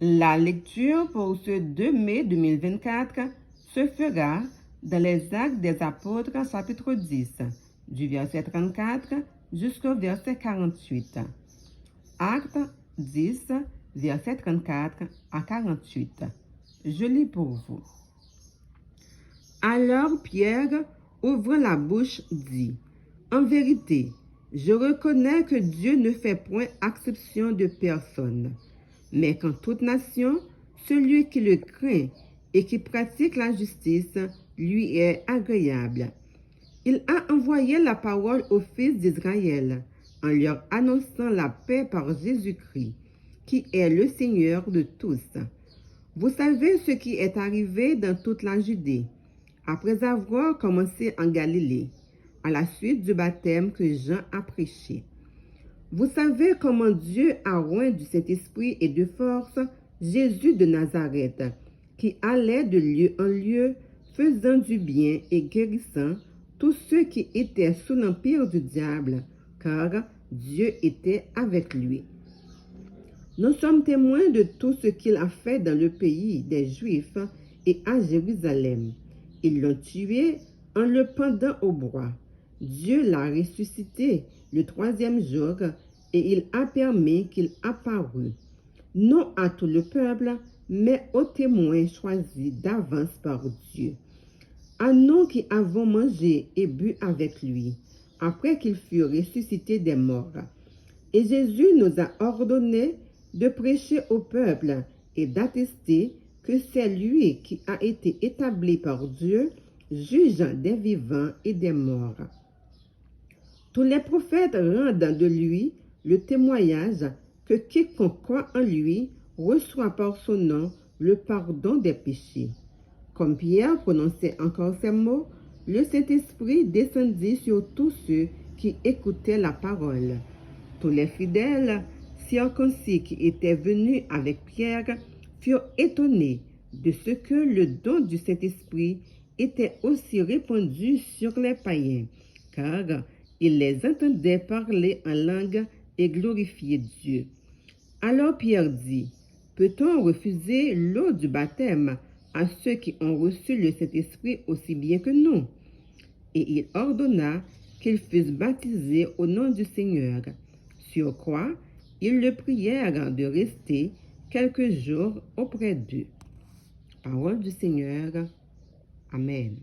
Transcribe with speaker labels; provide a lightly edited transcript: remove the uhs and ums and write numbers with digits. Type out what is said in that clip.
Speaker 1: La lecture pour ce 2 mai 2024 se fera dans les Actes des Apôtres, chapitre 10, du verset 34 jusqu'au verset 48. Actes 10, verset 34 à 48. Je lis pour vous. Alors Pierre, ouvrant la bouche, dit, « En vérité, je reconnais que Dieu ne fait point exception de personne, mais qu'en toute nation, celui qui le craint et qui pratique la justice lui est agréable. Il a envoyé la parole aux fils d'Israël en leur annonçant la paix par Jésus-Christ, qui est le Seigneur de tous. Vous savez ce qui est arrivé dans toute la Judée, après avoir commencé en Galilée, à la suite du baptême que Jean a prêché. Vous savez comment Dieu a oint du Saint-Esprit et de force Jésus de Nazareth, qui allait de lieu en lieu, faisant du bien et guérissant tous ceux qui étaient sous l'empire du diable, car Dieu était avec lui. Nous sommes témoins de tout ce qu'il a fait dans le pays des Juifs et à Jérusalem. Ils l'ont tué en le pendant au bois. Dieu l'a ressuscité le 3e jour et il a permis qu'il apparût, non à tout le peuple, mais aux témoins choisis d'avance par Dieu. À nous qui avons mangé et bu avec lui, après qu'il fut ressuscité des morts. Et Jésus nous a ordonné de prêcher au peuple et d'attester que c'est lui qui a été établi par Dieu, jugeant des vivants et des morts. Tous les prophètes rendent de lui le témoignage que quiconque croit en lui reçoit par son nom le pardon des péchés. Comme Pierre prononçait encore ces mots, le Saint-Esprit descendit sur tous ceux qui écoutaient la parole. Tous les fidèles circoncis qui étaient venus avec Pierre furent étonnés de ce que le don du Saint-Esprit était aussi répandu sur les païens, car ils les entendaient parler en langue et glorifier Dieu. Alors Pierre dit, « Peut-on refuser l'eau du baptême à ceux qui ont reçu le Saint-Esprit aussi bien que nous? » Et il ordonna qu'ils fussent baptisés au nom du Seigneur. Sur quoi, ils le prièrent de rester quelques jours auprès d'eux. Parole du Seigneur. Amen.